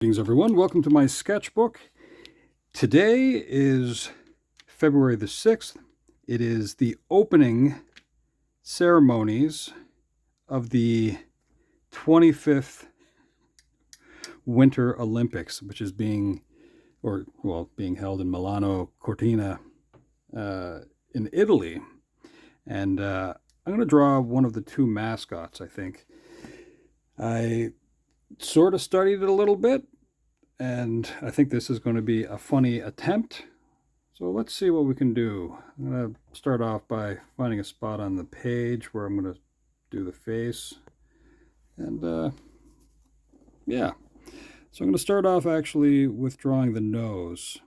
Greetings, everyone. Welcome to my sketchbook. Today is February the 6th. It is the opening ceremonies of the 25th Winter Olympics, which is being held in Milano Cortine in Italy. And I'm going to draw one of the two mascots, I think. I sort of studied it a little bit, and I think this is going to be a funny attempt. So let's see what we can do. I'm going to start off by finding a spot on the page where I'm going to do the face. And yeah, so I'm going to start off actually with drawing the nose.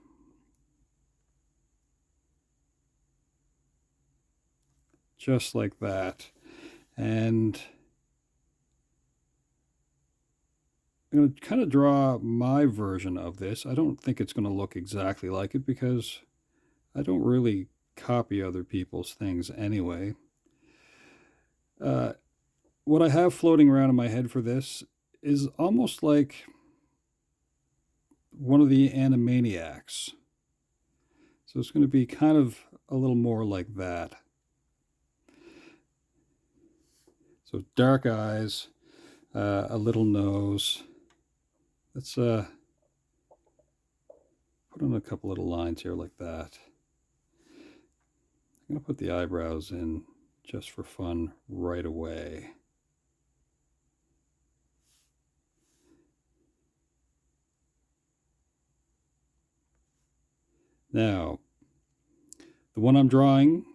Just like that. And I'm going to kind of draw my version of this. I don't think it's going to look exactly like it because I don't really copy other people's things anyway. What I have floating around in my head for this is almost like one of the Animaniacs. So it's going to be kind of a little more like that. So dark eyes, a little nose. Let's put on a couple little lines here like that. I'm going to put the eyebrows in just for fun right away. Now, the one I'm drawing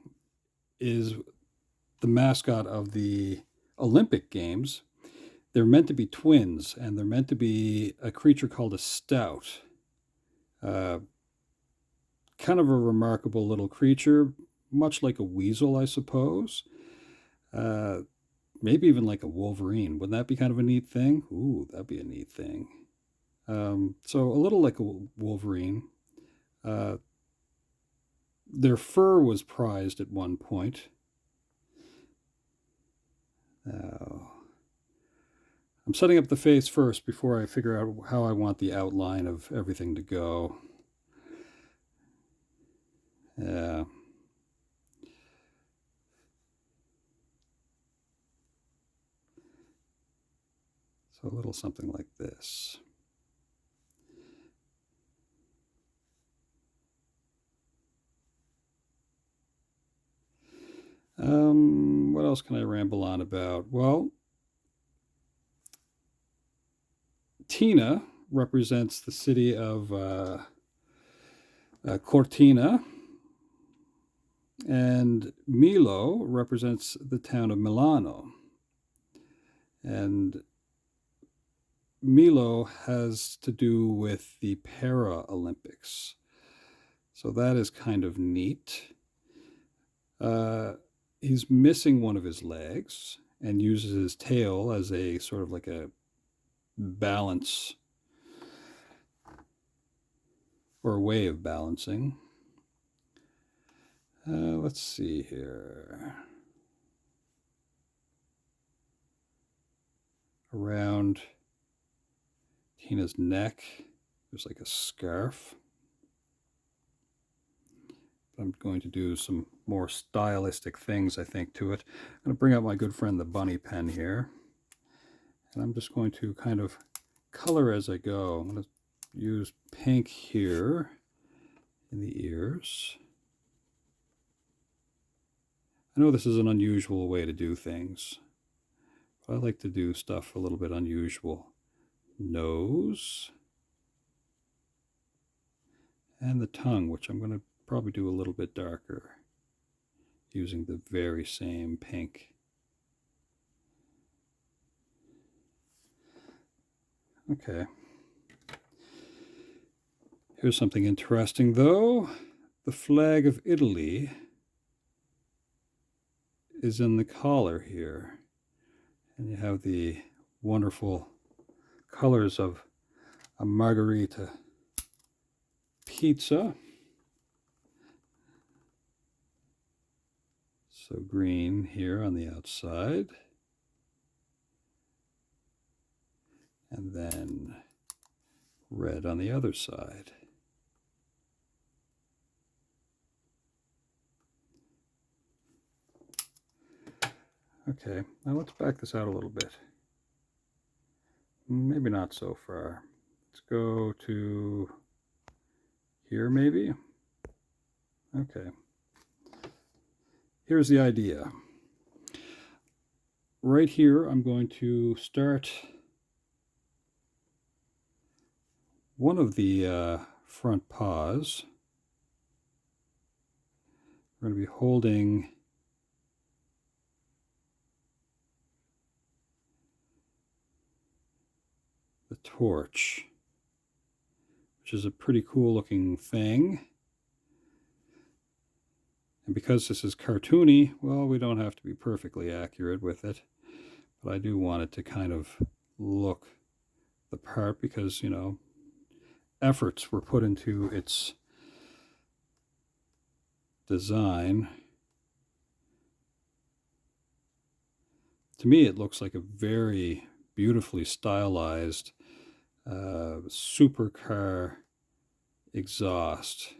is the mascot of the Olympic Games. They're meant to be twins, and they're meant to be a creature called a stoat. Kind of a remarkable little creature, much like a weasel, I suppose. Maybe even like a wolverine. Wouldn't that be kind of a neat thing? Ooh, that'd be a neat thing. So a little like a wolverine. Their fur was prized at one point. Now, I'm setting up the face first before I figure out how I want the outline of everything to go. Yeah. So a little something like this. What else can I ramble on about? Well, Tina represents the city of Cortina, and Milo represents the town of Milano. And Milo has to do with the Paralympics. So that is kind of neat. He's missing one of his legs and uses his tail as a sort of like a balance or a way of balancing. Let's see here. Around Tina's neck, there's like a scarf. I'm going to do some more stylistic things, I think, to it. I'm going to bring out my good friend the bunny pen here. And I'm just going to kind of color as I go. I'm going to use pink here in the ears. I know this is an unusual way to do things, but I like to do stuff a little bit unusual. Nose. And the tongue, which I'm going to probably do a little bit darker using the very same pink. Okay. Here's something interesting, though. The flag of Italy is in the collar here. And you have the wonderful colors of a margherita pizza. So green here on the outside. And then red on the other side. Okay, now let's back this out a little bit. Maybe not so far. Let's go to here maybe. Okay. Here's the idea. Right here, I'm going to start one of the front paws. We're going to be holding the torch, which is a pretty cool looking thing. And because this is cartoony, well, we don't have to be perfectly accurate with it, but I do want it to kind of look the part because, you know, efforts were put into its design. To me, it looks like a very beautifully stylized supercar exhaust.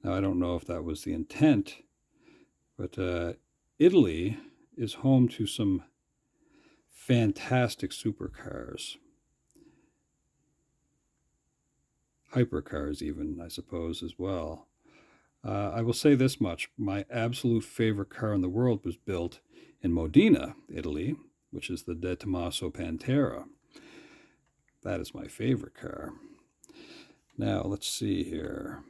Now, I don't know if that was the intent, but Italy is home to some fantastic supercars. Hypercars even, I suppose, as well. I will say this much. My absolute favorite car in the world was built in Modena, Italy, which is the De Tomaso Pantera. That is my favorite car. Now, let's see here.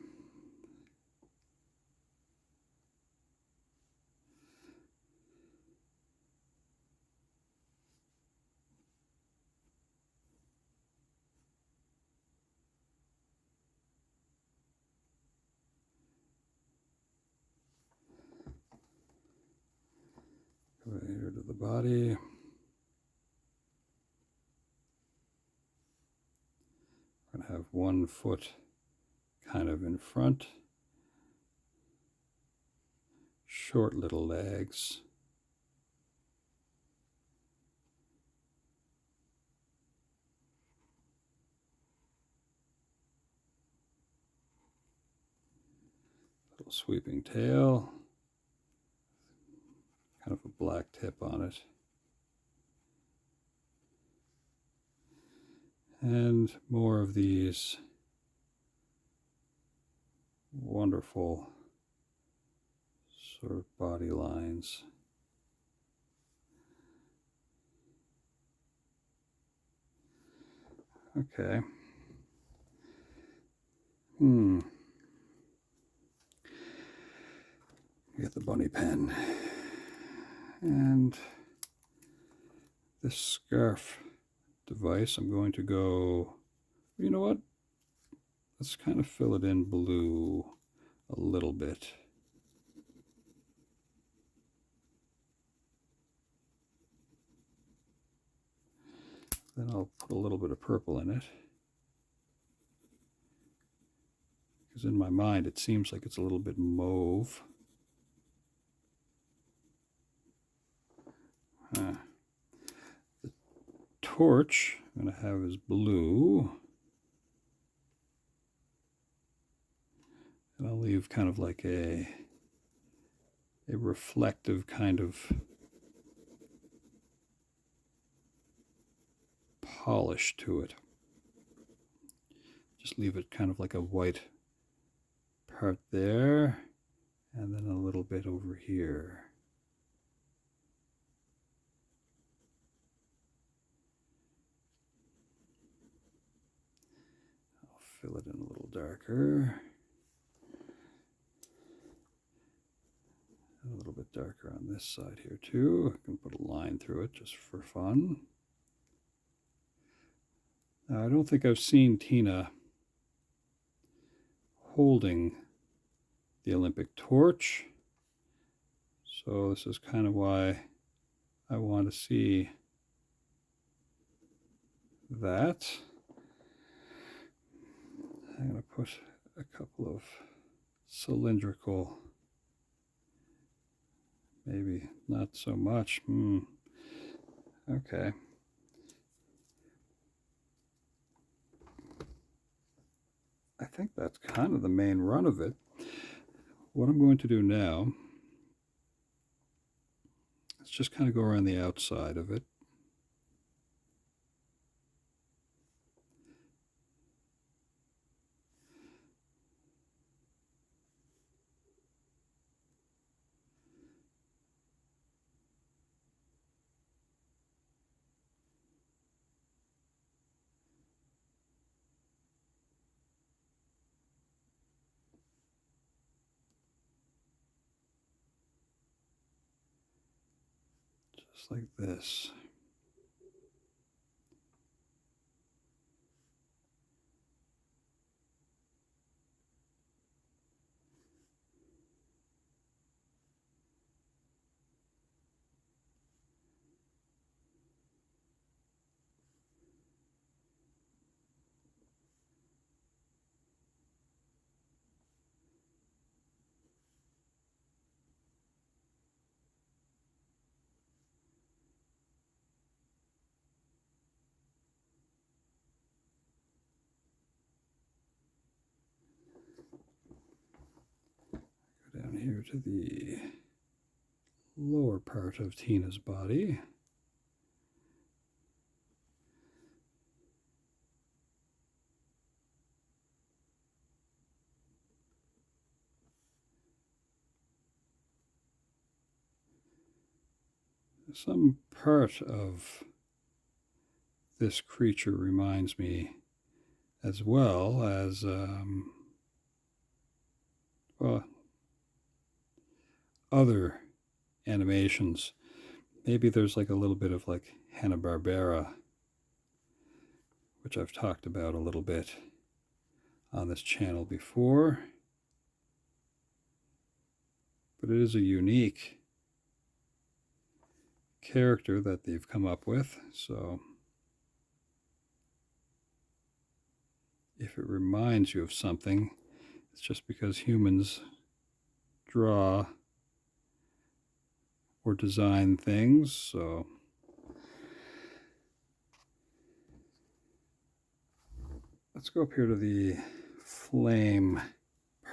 Go here to the body. We're going to have one foot kind of in front. Short little legs. Little sweeping tail. Kind of a black tip on it. And more of these wonderful sort of body lines. Okay. Get the bunny pen. And this scarf device, I'm going to go, you know what? Let's kind of fill it in blue a little bit. Then I'll put a little bit of purple in it. Because in my mind it seems like it's a little bit mauve. The torch I'm going to have is blue. And I'll leave kind of like a reflective kind of polish to it. Just leave it kind of like a white part there, and then a little bit over here. I'll fill it in a little darker. A little bit darker on this side here too. I can put a line through it just for fun. Now, I don't think I've seen Tina holding the Olympic torch, so this is kind of why I want to see that. I'm going to put a couple of cylindrical, maybe not so much. Okay. I think that's kind of the main run of it. What I'm going to do now is just kind of go around the outside of it. Just like this. Go down here to the lower part of Tina's body. Some part of this creature reminds me, as well as, well, other animations. Maybe there's like a little bit of like Hanna-Barbera, which I've talked about a little bit on this channel before. But it is a unique character that they've come up with, so if it reminds you of something, it's just because humans draw or design things. So let's go up here to the flame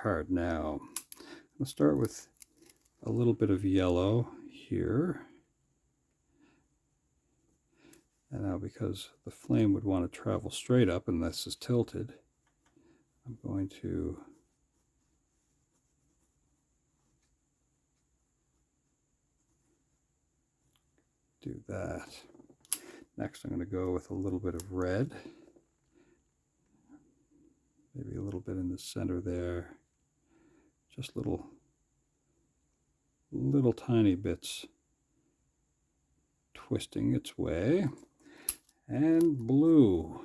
part now. Let's start with a little bit of yellow here. And now, because the flame would want to travel straight up and this is tilted, I'm going to do that. Next, I'm going to go with a little bit of red. Maybe a little bit in the center there. Just little tiny bits twisting its way. And blue.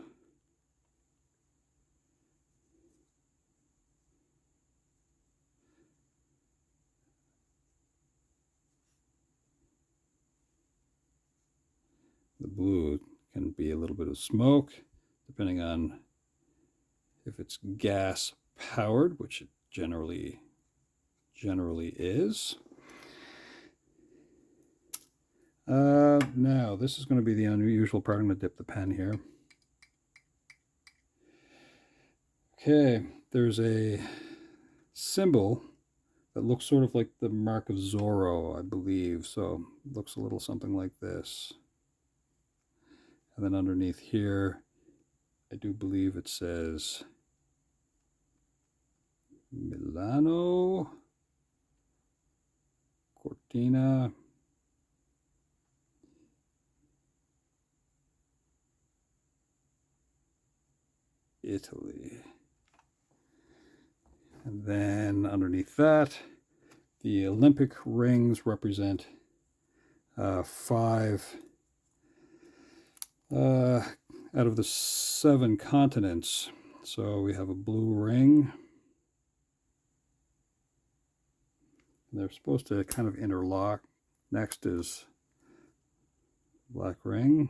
The blue can be a little bit of smoke, depending on if it's gas powered, which it generally is. Now, this is going to be the unusual part. I'm going to dip the pen here. Okay, there's a symbol that looks sort of like the mark of Zorro, I believe. So it looks a little something like this. And then underneath here, I do believe it says Milano Cortine, Italy. And then underneath that, the Olympic rings represent 5 out of the 7 continents. So we have a blue ring. They're supposed to kind of interlock. Next is black ring.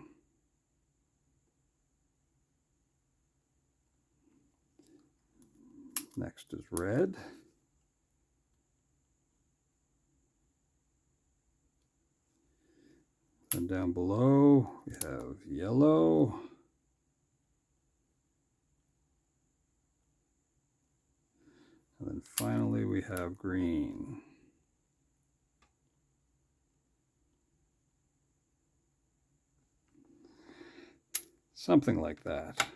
Next is red. And down below we have yellow. And then finally we have green. Something like that.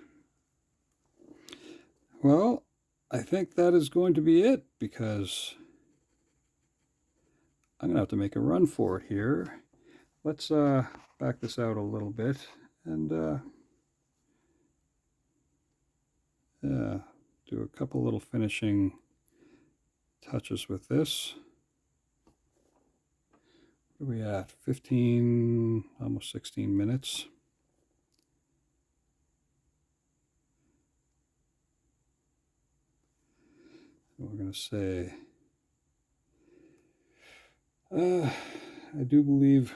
Well, I think that is going to be it, because I'm going to have to make a run for it here. Let's back this out a little bit and do a couple little finishing touches with this. What are we at? 15, almost 16 minutes. And we're going to say, I do believe,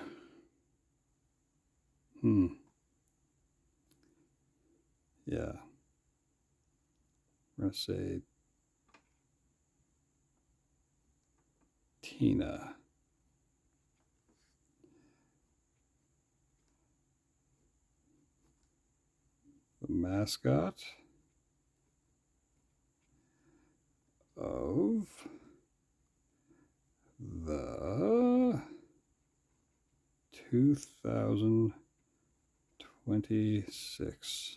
yeah, we're going to say Tina. The mascot of the 2026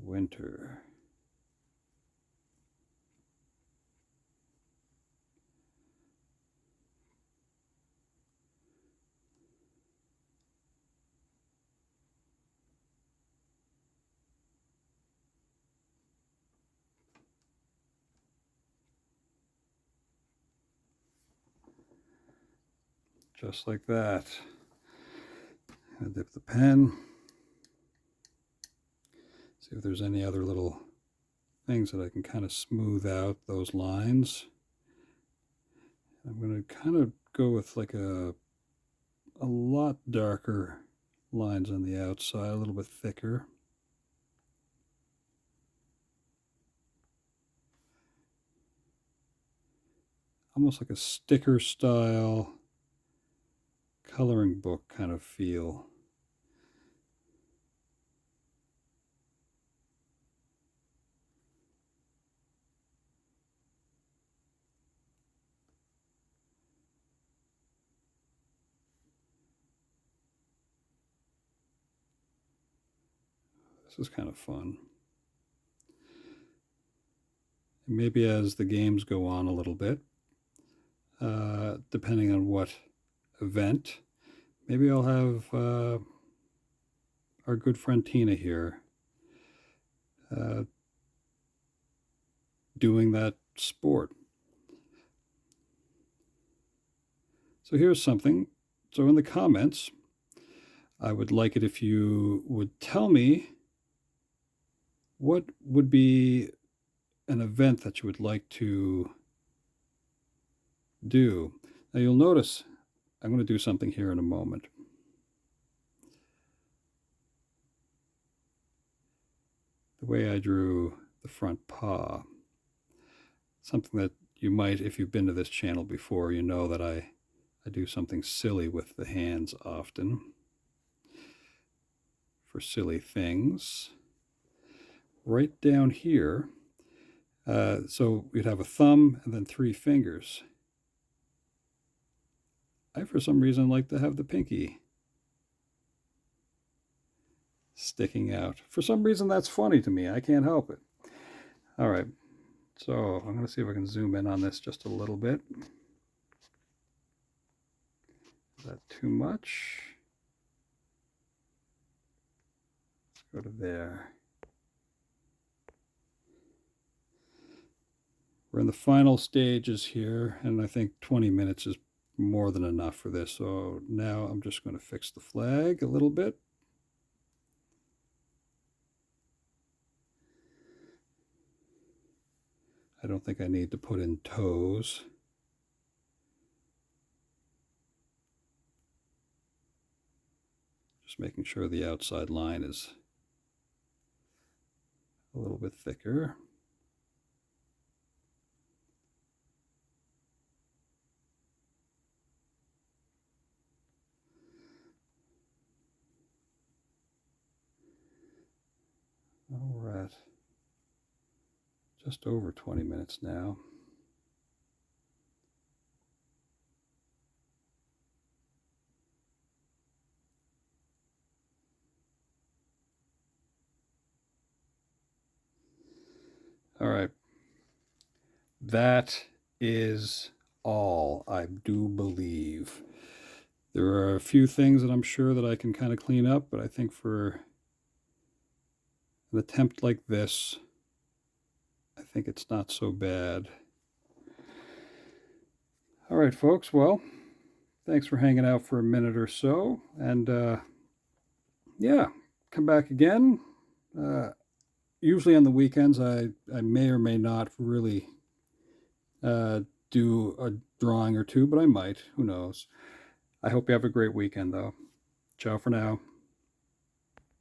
winter. Just like that. I dip the pen. See if there's any other little things that I can kind of smooth out those lines. I'm going to kind of go with like a lot darker lines on the outside, a little bit thicker. Almost like a sticker style coloring book kind of feel. This is kind of fun. And maybe as the games go on a little bit, depending on what event, maybe I'll have our good friend Tina here doing that sport. So here's something. So in the comments, I would like it if you would tell me what would be an event that you would like to do. Now you'll notice I'm going to do something here in a moment. The way I drew the front paw, something that you might, if you've been to this channel before, you know that I do something silly with the hands often for silly things. Right down here, so we'd have a thumb and then 3 fingers. I, for some reason, like to have the pinky sticking out. For some reason, that's funny to me. I can't help it. All right, so I'm going to see if I can zoom in on this just a little bit. Is that too much? Let's go to there. We're in the final stages here, and I think 20 minutes is more than enough for this. So now I'm just going to fix the flag a little bit. I don't think I need to put in toes. Just making sure the outside line is a little bit thicker. just over 20 minutes now. All right. That is all, I do believe. There are a few things that I'm sure that I can kind of clean up, but I think for an attempt like this, I think it's not so bad. All right, folks. Well, thanks for hanging out for a minute or so. And yeah, come back again. Usually on the weekends, I may or may not really uh, do a drawing or two, but I might. Who knows? I hope you have a great weekend, though. Ciao for now.